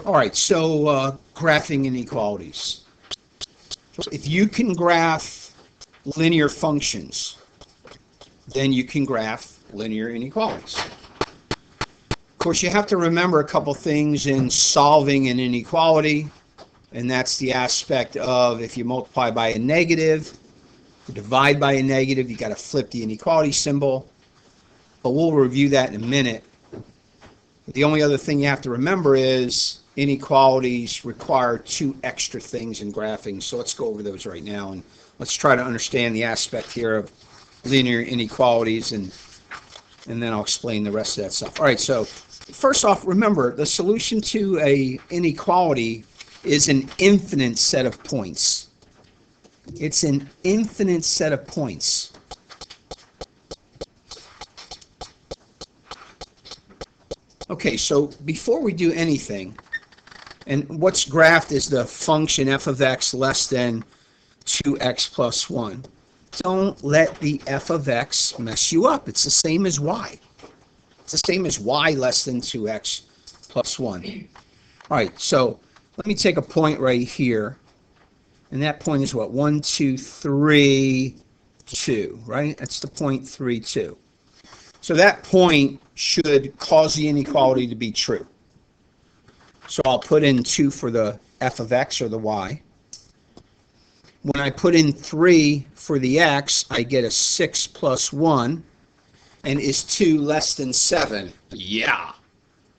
All right, so graphing inequalities. If you can graph linear functions, then you can graph linear inequalities. Of course, you have to remember a couple things in solving an inequality, and that's the aspect of if you multiply by a negative, divide by a negative, you got to flip the inequality symbol. But we'll review that in a minute. The only other thing you have to remember is inequalities require two extra things in graphing. So let's go over those right now, and let's try to understand the aspect here of linear inequalities, and then I'll explain the rest of that stuff. All right, so first off, remember the solution to an inequality is an infinite set of points. It's an infinite set of points. Okay, so before we do anything, and what's graphed is the function f of x less than 2x plus 1. Don't let the f of x mess you up. It's the same as y. It's the same as y less than 2x plus 1. All right, so let me take a point right here. And that point is what? 1, 2, 3, 2, right? That's the point 3, 2. So that point should cause the inequality to be true. So I'll put in 2 for the f of x or the y. When I put in 3 for the x, I get a 6 plus 1. And is 2 less than 7? Yeah,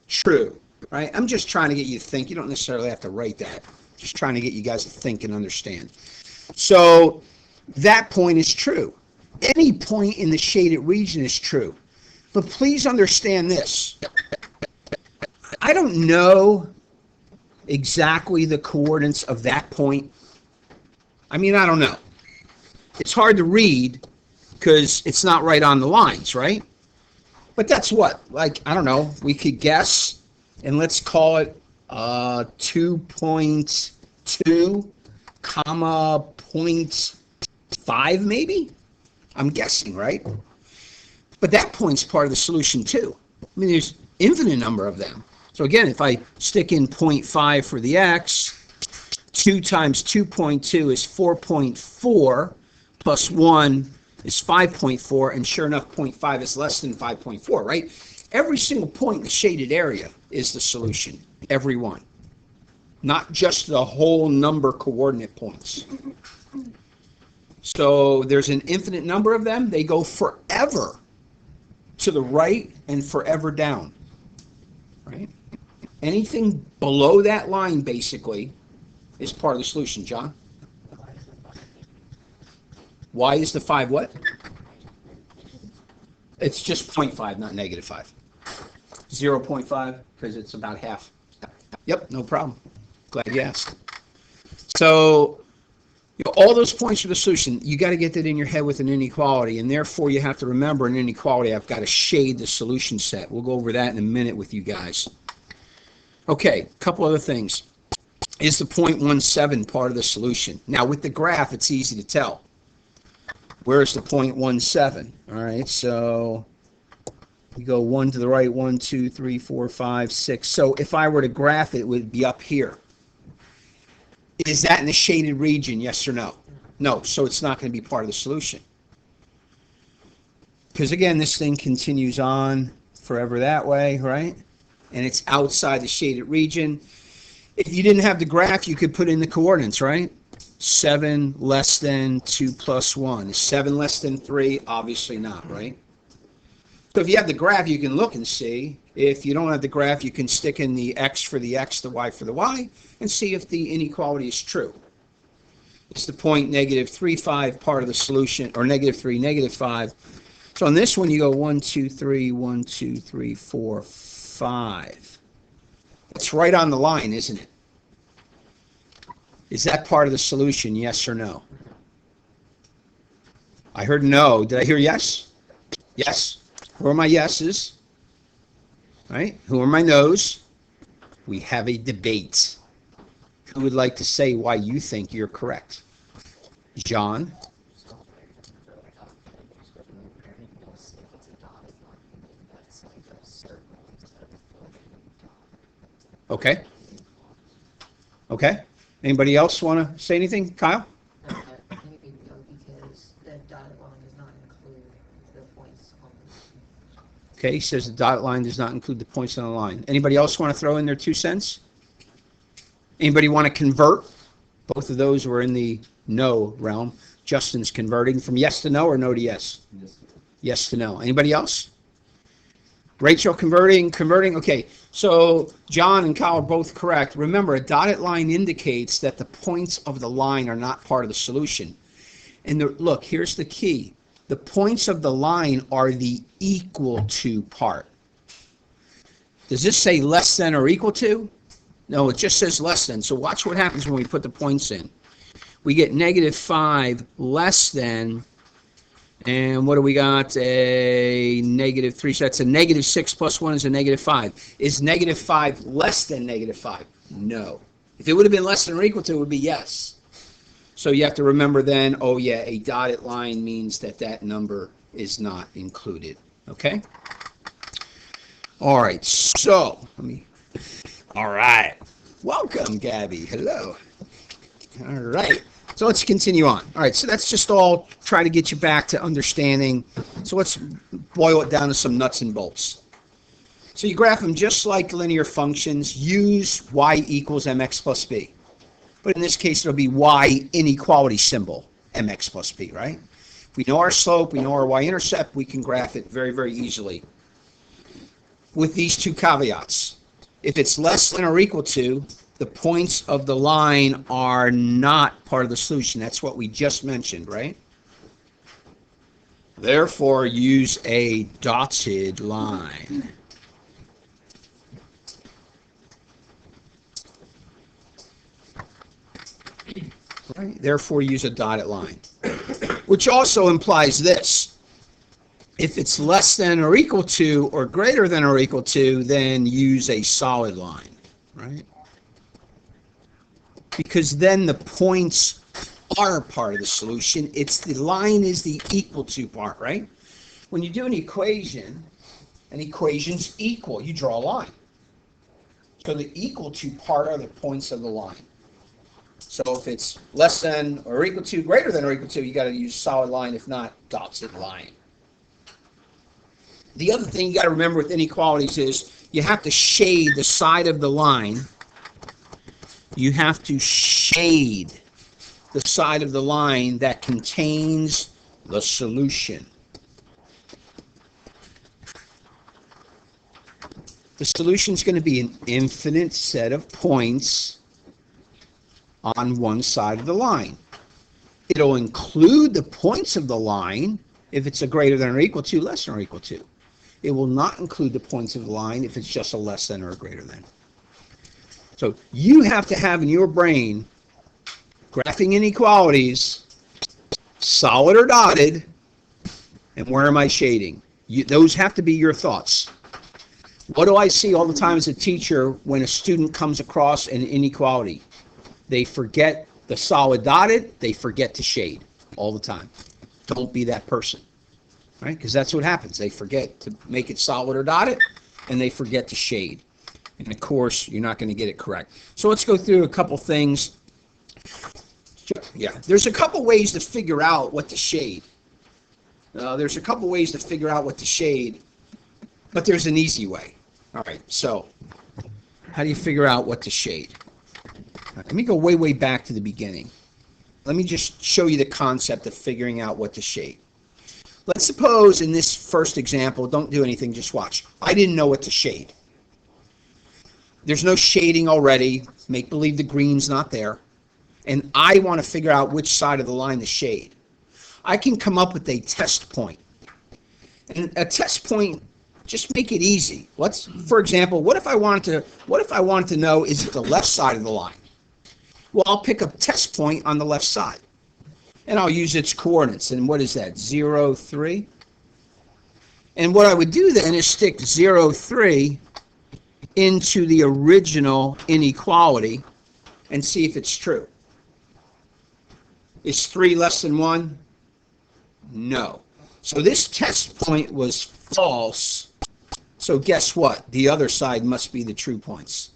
true. Right? I'm just trying to get you to think. You don't necessarily have to write that. Just trying to get you guys to think and understand. So that point is true. Any point in the shaded region is true. But please understand this. I don't know exactly the coordinates of that point. I mean, I don't know. It's hard to read because it's not right on the lines, right? But that's what, like, I don't know, we could guess, and let's call it 2.2 comma 0.5 maybe? I'm guessing, right? But that point's part of the solution too. I mean, there's infinite number of them. So again, if I stick in 0.5 for the x, 2 times 2.2 is 4.4, plus 1 is 5.4, and sure enough, 0.5 is less than 5.4, right? Every single point in the shaded area is the solution, every one. Not just the whole number coordinate points. So there's an infinite number of them. They go forever to the right and forever down, right? Anything below that line, basically, is part of the solution. John? Y is the 5 what? It's just 0.5, not negative 5. 0.5, because it's about half. Yep, no problem. Glad you asked. So, all those points are the solution. You got to get that in your head with an inequality, and therefore you have to remember an inequality. I've got to shade the solution set. We'll go over that in a minute with you guys. Okay, a couple other things. Is the 0.17 part of the solution? Now, with the graph, it's easy to tell. Where's the 0.17? All right, so you go 1 to the right, 1, 2, 3, 4, 5, 6. So if I were to graph it, it would be up here. Is that in the shaded region, yes or no? No, so it's not going to be part of the solution. Because again, this thing continues on forever that way, right? And it's outside the shaded region. If you didn't have the graph, you could put in the coordinates, right? 7 less than 2 plus 1. Is 7 less than 3? Obviously not, right? So if you have the graph, you can look and see. If you don't have the graph, you can stick in the x for the x, the y for the y, and see if the inequality is true. It's the point negative 3, 5 part of the solution, or negative 3, negative 5. So on this one, you go 1, 2, 3, 1, 2, 3, 4, 5. It's right on the line, isn't it? Is that part of the solution, yes or no? I heard no. Did I hear yes? Yes. Who are my yeses? Right? Who are my no's? We have a debate. Who would like to say why you think you're correct? John? Okay. Okay? Anybody else want to say anything? Kyle? Maybe no, because the dotted line does not include the points on the. Okay, he says the dotted line does not include the points on the line. Anybody else want to throw in their 2 cents? Anybody want to convert? Both of those were in the no realm. Justin's converting from yes to no or no to yes? Yes. Yes to no. Anybody else? Rachel converting. Okay, so John and Kyle are both correct. Remember, a dotted line indicates that the points of the line are not part of the solution. And look, here's the key. The points of the line are the equal to part. Does this say less than or equal to? No, it just says less than. So watch what happens when we put the points in. We get -5 less than, and what do we got? A -3. So that's a -6 plus 1 is a -5. Is -5 less than -5? No. If it would have been less than or equal to, it would be yes. So you have to remember then, oh yeah, a dotted line means that that number is not included. Okay? All right, so all right. Welcome, Gabby. Hello. All right. So let's continue on. All right, so that's just all try to get you back to understanding. So let's boil it down to some nuts and bolts. So you graph them just like linear functions. Use y equals mx plus b. But in this case, it'll be y inequality symbol, mx plus b, right? If we know our slope, we know our y-intercept, we can graph it very, very easily. With these 2 caveats. If it's less than or equal to, the points of the line are not part of the solution. That's what we just mentioned, right? Therefore, use a dotted line. Right? Therefore, use a dotted line. Which also implies this. If it's less than or equal to or greater than or equal to, then use a solid line, right? Because then the points are part of the solution. It's the line is the equal to part, right? When you do an equation's equal. You draw a line. So the equal to part are the points of the line. So if it's less than or equal to, greater than or equal to, you got to use solid line. If not, dotted line. The other thing you got to remember with inequalities is you have to shade the side of the line. You have to shade the side of the line that contains the solution. The solution is going to be an infinite set of points on one side of the line. It'll include the points of the line if it's a greater than or equal to, less than or equal to. It will not include the points of the line if it's just a less than or a greater than. So you have to have in your brain, graphing inequalities, solid or dotted, and where am I shading? Those have to be your thoughts. What do I see all the time as a teacher when a student comes across an inequality? They forget the solid dotted, they forget to shade all the time. Don't be that person, right? Because that's what happens. They forget to make it solid or dotted, and they forget to shade. And of course, you're not going to get it correct. So let's go through a couple things. Yeah, there's a couple ways to figure out what to shade. But there's an easy way. All right, so how do you figure out what to shade? Now, let me go way, way back to the beginning. Let me just show you the concept of figuring out what to shade. Let's suppose in this first example, don't do anything, just watch. I didn't know what to shade. There's no shading already. Make believe the green's not there. And I want to figure out which side of the line to shade. I can come up with a test point. And a test point, just make it easy. For example, what if I wanted to know, is it the left side of the line? Well, I'll pick a test point on the left side. And I'll use its coordinates. And what is that? 0, 3. And what I would do then is stick 0, 3 into the original inequality and see if it's true. Is 3 less than 1? No. So this test point was false. So guess what? The other side must be the true points.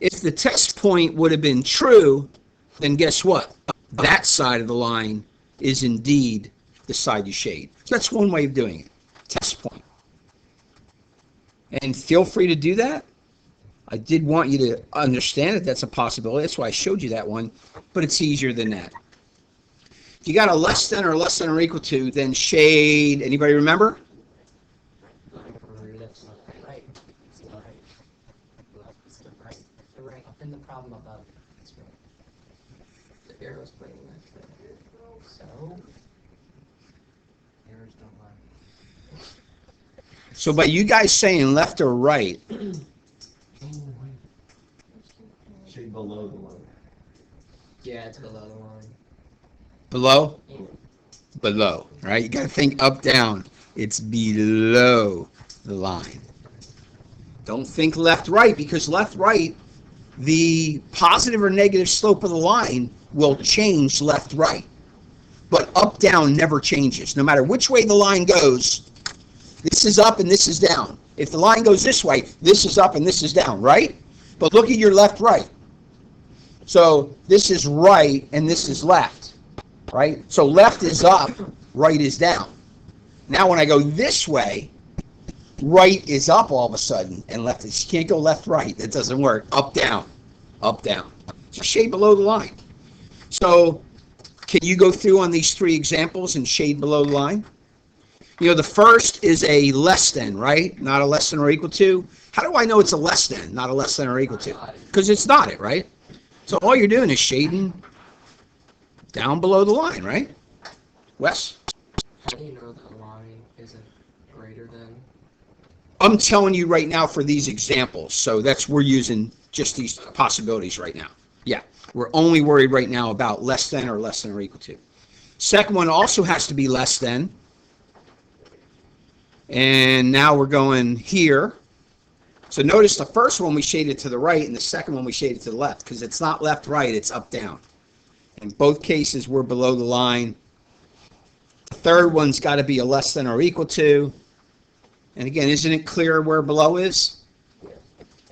If the test point would have been true, then guess what? That side of the line is indeed the side you shade. So that's one way of doing it. Test point. And feel free to do that. I did want you to understand that that's a possibility. That's why I showed you that one. But it's easier than that. If you got a less than or equal to, then shade. Anybody remember? Right. Right. Up in the problem above. That's right. The arrow's pointing left there. So arrows don't lie. So by you guys saying left or right, Shade below the line. Yeah, it's below the line. below? Yeah. Below, right? You got to think up, down. It's below the line. Don't think left, right, because left, right, the positive or negative slope of the line will change left, right. But up, down never changes. No matter which way the line goes, this is up and this is down. If the line goes this way, this is up and this is down, right? But look at your left, right. So this is right and this is left, right? So left is up, right is down. Now when I go this way, right is up all of a sudden and left is, you can't go left, right. That doesn't work. Up, down, up, down. It's shade below the line. So can you go through on these three examples and shade below the line? You know, the first is a less than, right? Not a less than or equal to. How do I know it's a less than, not a less than or equal to? Because it's not it, right? So all you're doing is shading down below the line, right? Wes? How do you know that line isn't greater than? I'm telling you right now for these examples. So we're using just these possibilities right now. Yeah, we're only worried right now about less than or equal to. Second one also has to be less than. And now we're going here. So notice the first one we shaded to the right and the second one we shaded to the left because it's not left, right, it's up, down. In both cases, we're below the line. The third one's got to be a less than or equal to. And again, isn't it clear where below is?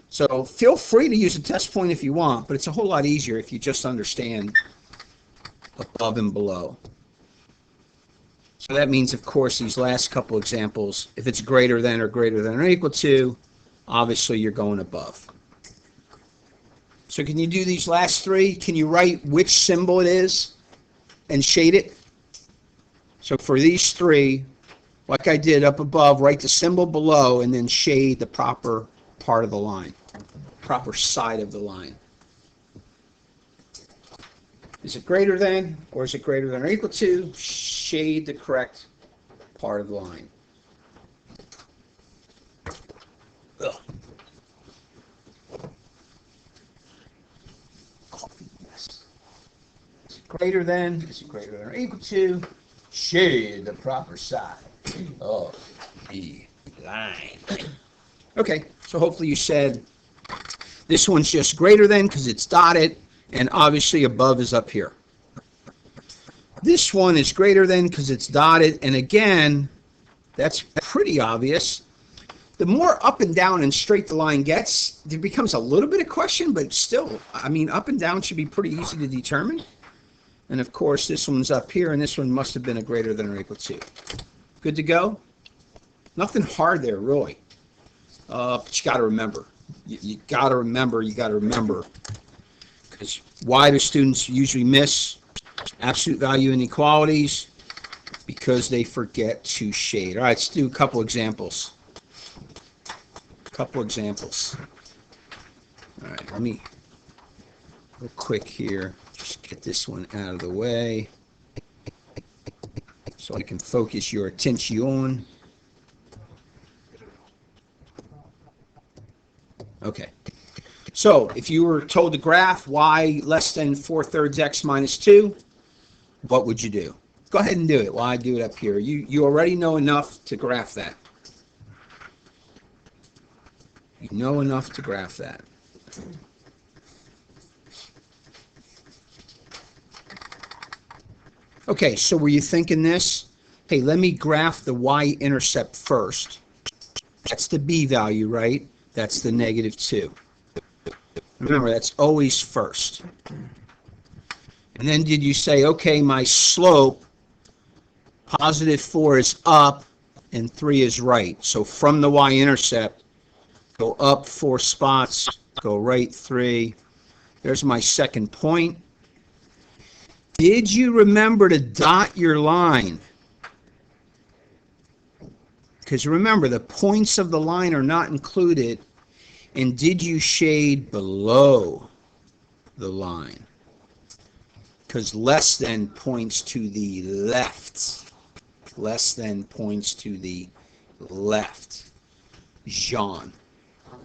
So feel free to use a test point if you want, but it's a whole lot easier if you just understand above and below. So that means, of course, these last couple examples, if it's greater than or equal to, obviously you're going above. So can you do these last three? Can you write which symbol it is and shade it? So for these three, like I did up above, write the symbol below and then shade the proper part of the line, proper side of the line. Is it greater than, or is it greater than or equal to? Shade the correct part of the line. Ugh. Coffee mess. Is it greater than? Is it greater than or equal to? Shade the proper side of the line. Okay, so hopefully you said this one's just greater than because it's dotted, and obviously above is up here. This one is greater than because it's dotted, and again, that's pretty obvious. The more up and down and straight the line gets, there becomes a little bit of question, but still, I mean, up and down should be pretty easy to determine. And of course, this one's up here, and this one must have been a greater than or equal to. Good to go? Nothing hard there, really. But you got to remember. You got to remember. Because why do students usually miss absolute value inequalities? Because they forget to shade. All right, let's do a couple examples. All right, let me real quick here. Just get this one out of the way so I can focus your attention. Okay. So if you were told to graph y less than 4/3 x minus 2, what would you do? Go ahead and do it while I do it up here. You already know enough to graph that. You know enough to graph that. Okay, so were you thinking this? Hey, let me graph the y-intercept first. That's the b value, right? That's the -2. Remember, that's always first. And then did you say, okay, my slope, positive 4 is up and 3 is right. So from the y-intercept, go up 4 spots, go right 3. There's my second point. Did you remember to dot your line? Because remember, the points of the line are not included. And did you shade below the line? Because less than points to the left. Less than points to the left. Jean. So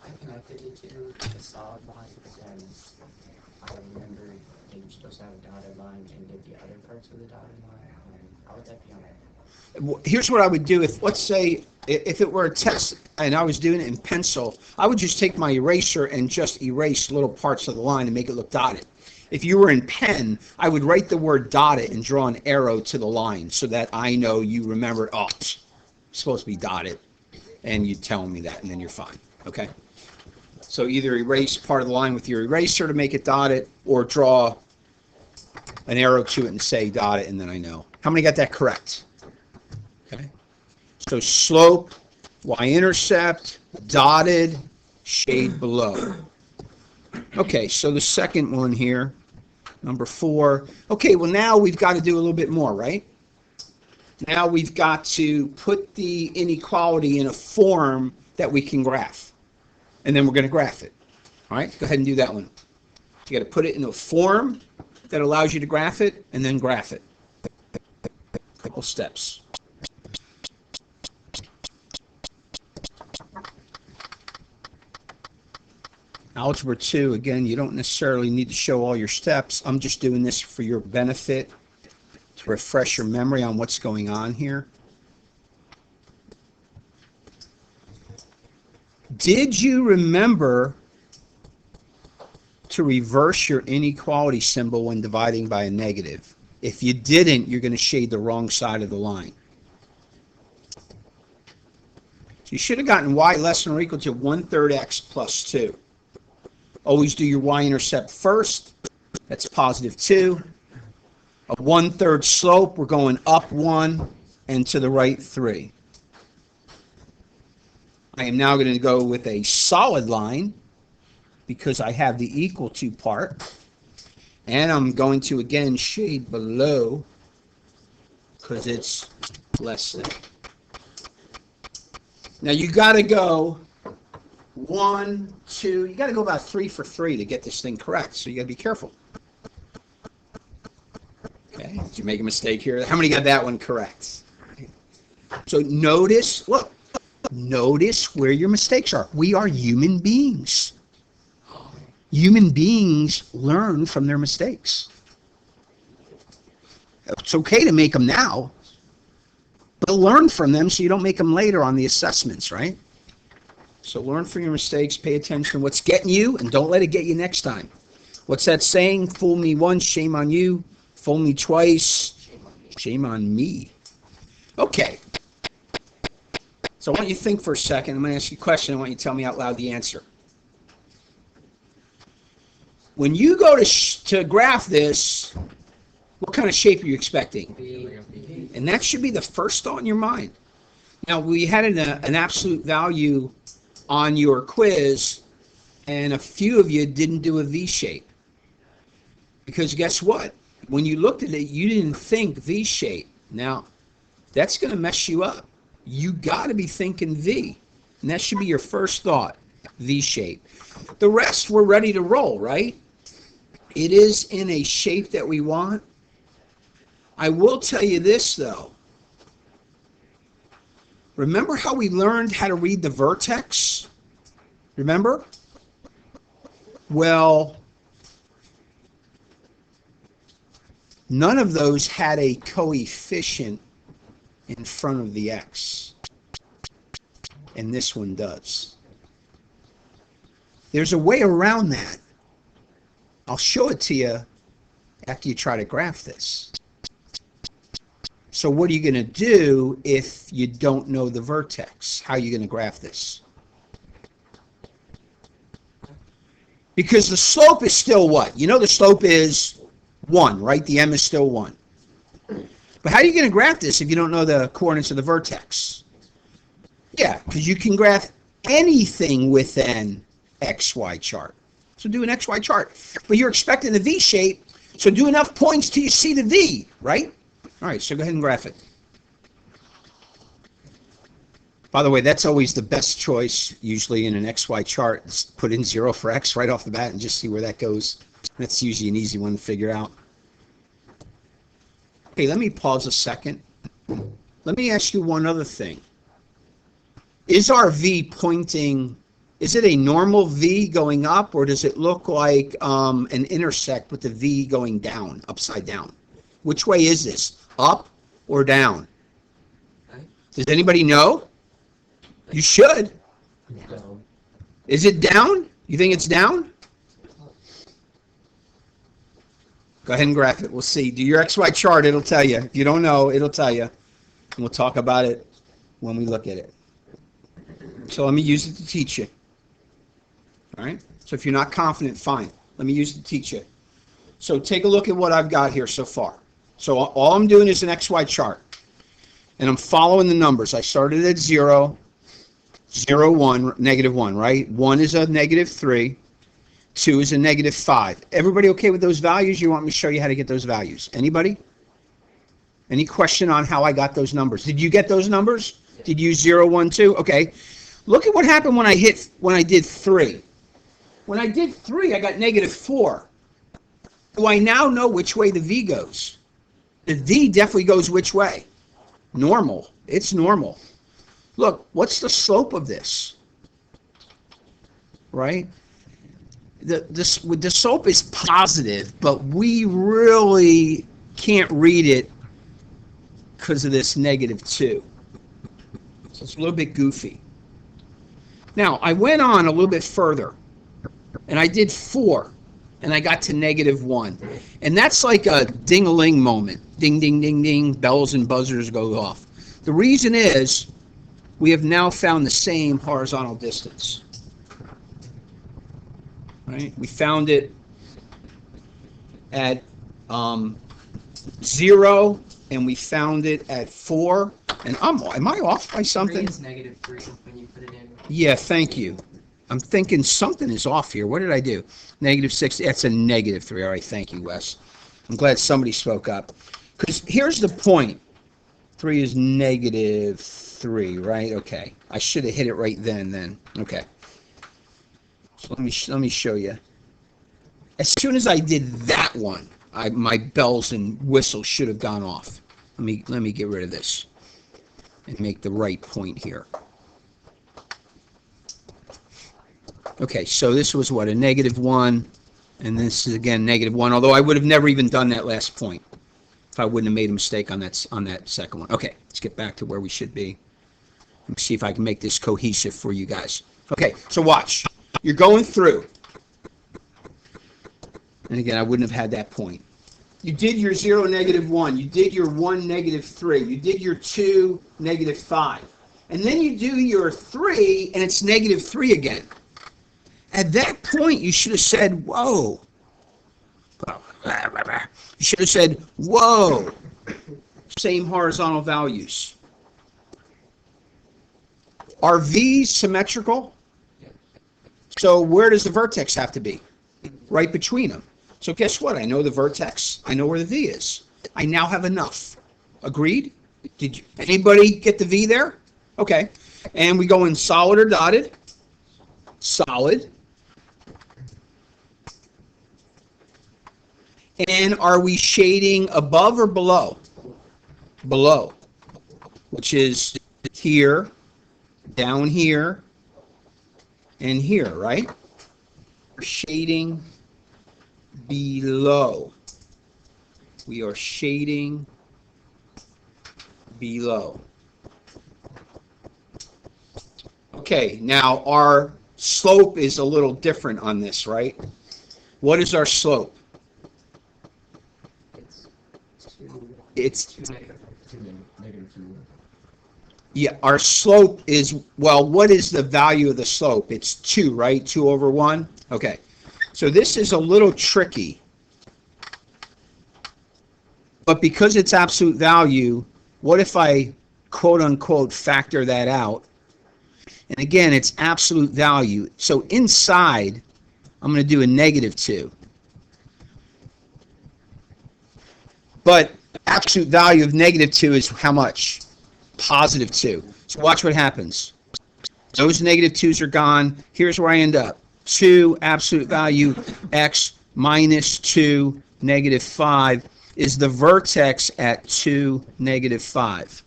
I connected it to the solid lines, and I remember that you're supposed to have a dotted line and did the other parts of the dotted line. How would that be on it? Here's what I would do if, let's say, if it were a test and I was doing it in pencil, I would just take my eraser and just erase little parts of the line and make it look dotted. If you were in pen, I would write the word dotted and draw an arrow to the line so that I know you remember, oh, it's supposed to be dotted, and you tell me that, and then you're fine, okay? So either erase part of the line with your eraser to make it dotted, or draw an arrow to it and say dotted, and then I know. How many got that correct? Okay. So slope, y-intercept, dotted, shade below. Okay, so the second one here, number 4. Okay, well now we've got to do a little bit more, right? Now we've got to put the inequality in a form that we can graph. And then we're going to graph it. All right, go ahead and do that one. You got to put it in a form that allows you to graph it, and then graph it. Couple steps. Algebra 2, again, you don't necessarily need to show all your steps. I'm just doing this for your benefit, to refresh your memory on what's going on here. Did you remember to reverse your inequality symbol when dividing by a negative? If you didn't, you're going to shade the wrong side of the line. So you should have gotten y less than or equal to 1/3 x plus 2. Always do your y-intercept first. That's positive 2. A 1/3 slope, we're going up 1 and to the right 3. I am now going to go with a solid line because I have the equal to part. And I'm going to, again, shade below because it's less than. Now you got to go 1, 2, you got to go about 3 for 3 to get this thing correct, so you got to be careful. Okay, did you make a mistake here? How many got that one correct? So notice, look, notice where your mistakes are. We are human beings. Human beings learn from their mistakes. It's okay to make them now, but learn from them so you don't make them later on the assessments, right? So learn from your mistakes, pay attention to what's getting you, and don't let it get you next time. What's that saying? Fool me once, shame on you. Fool me twice, shame on me. Okay. So I want you to think for a second. I'm going to ask you a question. I want you to tell me out loud the answer. When you go to graph this, what kind of shape are you expecting? And that should be the first thought in your mind. Now, we had an absolute value on your quiz, and a few of you didn't do a V shape. Because guess what? When you looked at it, you didn't think V shape. Now, that's going to mess you up. You got to be thinking V. And that should be your first thought, V shape. The rest, we're ready to roll, right? It is in a shape that we want. I will tell you this, though. Remember how we learned how to read the vertex? Remember? Well, none of those had a coefficient in front of the x. And this one does. There's a way around that. I'll show it to you after you try to graph this. So what are you going to do if you don't know the vertex? How are you going to graph this? Because the slope is still what? You know the slope is 1, right? The m is still 1. But how are you going to graph this if you don't know the coordinates of the vertex? Yeah, because you can graph anything with an XY chart. So do an XY chart. But you're expecting the V shape, so do enough points till you see the V, right? All right, so go ahead and graph it. By the way, that's always the best choice, usually in an XY chart. Just put in 0 for X right off the bat and just see where that goes. That's usually an easy one to figure out. Okay, let me pause a second. Let me ask you one other thing. Is our V pointing, is it a normal V going up, or does it look like an intersect with the V going down, upside down? Which way is this, up or down? Does anybody know? You should. No. Is it down? You think it's down? Go ahead and graph it. We'll see. Do your XY chart. It'll tell you. If you don't know, it'll tell you. And we'll talk about it when we look at it. So let me use it to teach you. All right? So if you're not confident, fine. Let me use it to teach you. So take a look at what I've got here so far. So all I'm doing is an XY chart. And I'm following the numbers. I started at 0, 0, 1, negative 1, right? 1 is a negative 3. 2 is a negative 5. Everybody okay with those values? You want me to show you how to get those values? Anybody? Any question on how I got those numbers? Did you get those numbers? Did you use 0, 1, 2? Okay. Look at what happened when I did 3. When I did 3, I got negative 4. Do I now know which way the V goes? The V definitely goes which way? Normal. It's normal. Look, what's the slope of this? Right? The slope is positive, but we really can't read it because of this negative 2. So it's a little bit goofy. Now, I went on a little bit further, and I did 4, and I got to negative 1. And that's like a ding-a-ling moment. Ding, ding, ding, ding, bells and buzzers go off. The reason is we have now found the same horizontal distance. Right? We found it at 0, and we found it at 4. And am I off by something? 3 is negative 3 when you put it in. Yeah, thank you. I'm thinking something is off here. What did I do? Negative 6. That's a negative 3. All right, thank you, Wes. I'm glad somebody spoke up. Because here's the point. 3 is negative 3, right? Okay. I should have hit it right then. Okay. So let me show you. As soon as I did that one, my bells and whistles should have gone off. Let me get rid of this and make the right point here. Okay, so this was what, a negative 1, and this is again negative 1. Although I would have never even done that last point if I wouldn't have made a mistake on that second one. Okay, let's get back to where we should be. Let me see if I can make this cohesive for you guys. Okay, so watch. You're going through. And again, I wouldn't have had that point. You did your 0, negative 1. You did your 1, negative 3. You did your 2, negative 5. And then you do your 3, and it's negative 3 again. At that point, you should have said, whoa. You should have said, whoa. Same horizontal values. Are V's symmetrical? So where does the vertex have to be? Right between them. So guess what? I know the vertex. I know where the V is. I now have enough. Agreed? Did anybody get the V there? Okay. And we go in solid or dotted? Solid. And are we shading above or below? Below. Which is here, down here, and here, right? Shading below. We are shading below. Okay, now our slope is a little different on this, right? What is our slope? It's Negative 2. yeah, our slope is, well, what is the value of the slope? It's 2, right? 2 over 1? Okay. So this is a little tricky. But because it's absolute value, what if I quote unquote factor that out? And again, it's absolute value. So inside, I'm going to do a -2. But absolute value of -2 is how much? +2. So watch what happens. Those -2's are gone. Here's where I end up. 2 absolute value x minus 2 -5 is the vertex at 2 -5.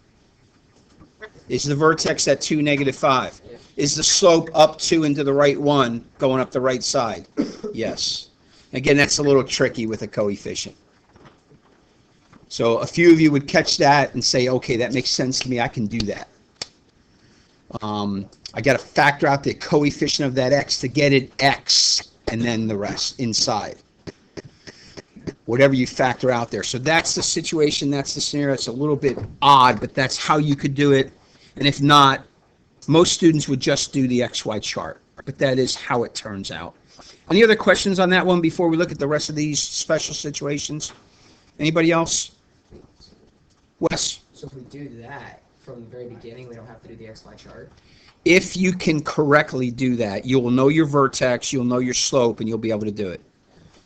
Is the vertex at 2 -5? Is the slope up 2 into the right 1 going up the right side? Yes. Again, that's a little tricky with a coefficient. So a few of you would catch that and say, okay, that makes sense to me. I can do that. I got to factor out the coefficient of that x to get it x, and then the rest inside. Whatever you factor out there. So that's the situation. That's the scenario. It's a little bit odd, but that's how you could do it. And if not, most students would just do the XY chart. But that is how it turns out. Any other questions on that one before we look at the rest of these special situations? Anybody else? Wes? So if we do that from the very beginning, we don't have to do the XY chart? If you can correctly do that, you will know your vertex, you'll know your slope, and you'll be able to do it.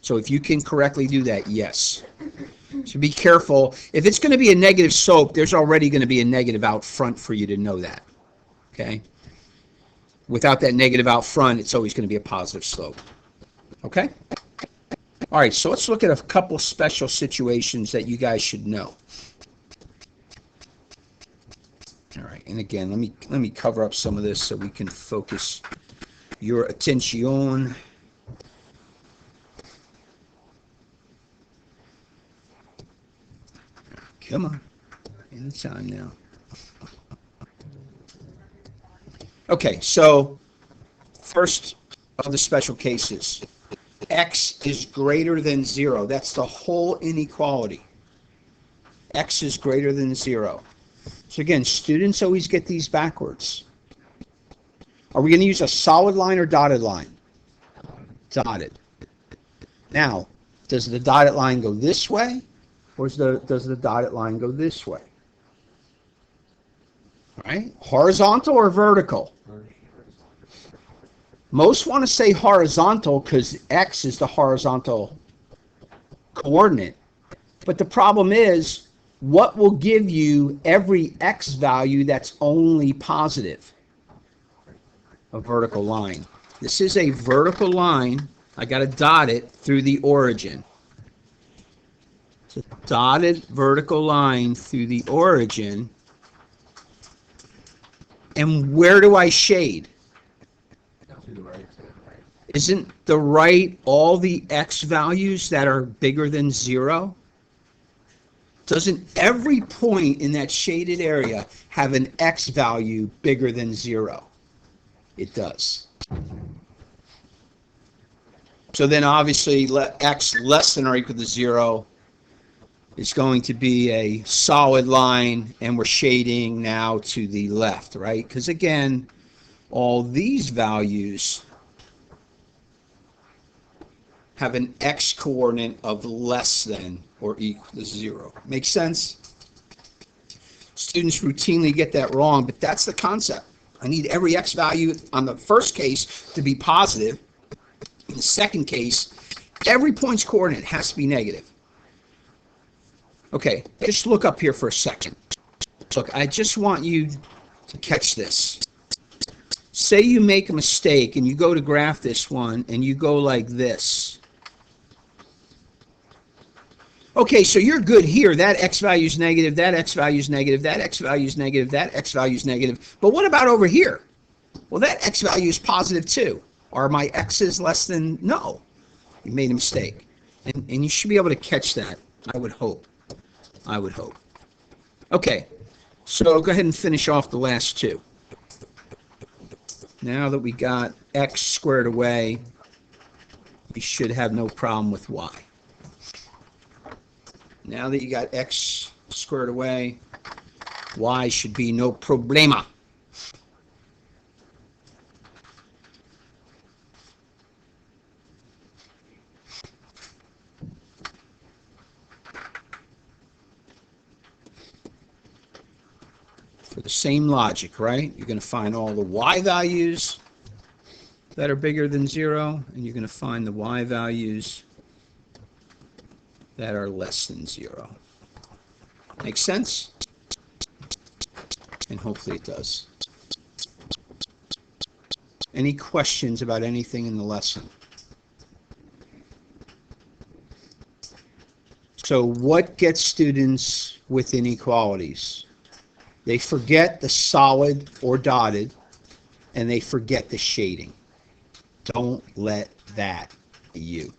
So if you can correctly do that, yes. So be careful. If it's going to be a negative slope, there's already going to be a negative out front for you to know that. Okay? Without that negative out front, it's always going to be a positive slope. Okay? All right, so let's look at a couple special situations that you guys should know. All right, and again, let me cover up some of this so we can focus your attention. Come on, in the time now. Okay, so first of the special cases, x is greater than 0. That's the whole inequality. X is greater than 0. So again, students always get these backwards. Are we going to use a solid line or dotted line? Dotted. Now, does the dotted line go this way, or does the dotted line go this way? Right? Horizontal or vertical? Most want to say horizontal because x is the horizontal coordinate. But the problem is, what will give you every x value that's only positive? A vertical line. This is a vertical line. I got to dot it through the origin. It's a dotted vertical line through the origin. And where do I shade? To the right. Isn't the right all the x values that are bigger than 0? Doesn't every point in that shaded area have an x value bigger than 0? It does. So then obviously x less than or equal to 0 is going to be a solid line, and we're shading now to the left, right? Because again, all these values have an x coordinate of less than or equal to 0. Make sense? Students routinely get that wrong, but that's the concept. I need every x value on the first case to be positive. In the second case, every point's coordinate has to be negative. Okay, just look up here for a second. Look, I just want you to catch this. Say you make a mistake and you go to graph this one and you go like this. Okay, so you're good here. That x value is negative, that x value is negative, that x value is negative, that x value is negative. But what about over here? Well, that x value is positive too. Are my x's less than? No. You made a mistake. And you should be able to catch that, I would hope. I would hope. Okay, so go ahead and finish off the last two. Now that we got x squared away, we should have no problem with y. Now that you got x squared away, y should be no problema. the same logic, right? You're going to find all the y values that are bigger than 0, and you're going to find the y values that are less than 0. Make sense? And hopefully it does. Any questions about anything in the lesson? So what gets students with inequalities? They forget the solid or dotted, and they forget the shading. Don't let that be you.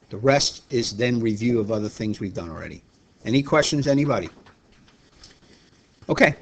The rest is then review of other things we've done already. Any questions, anybody? Okay,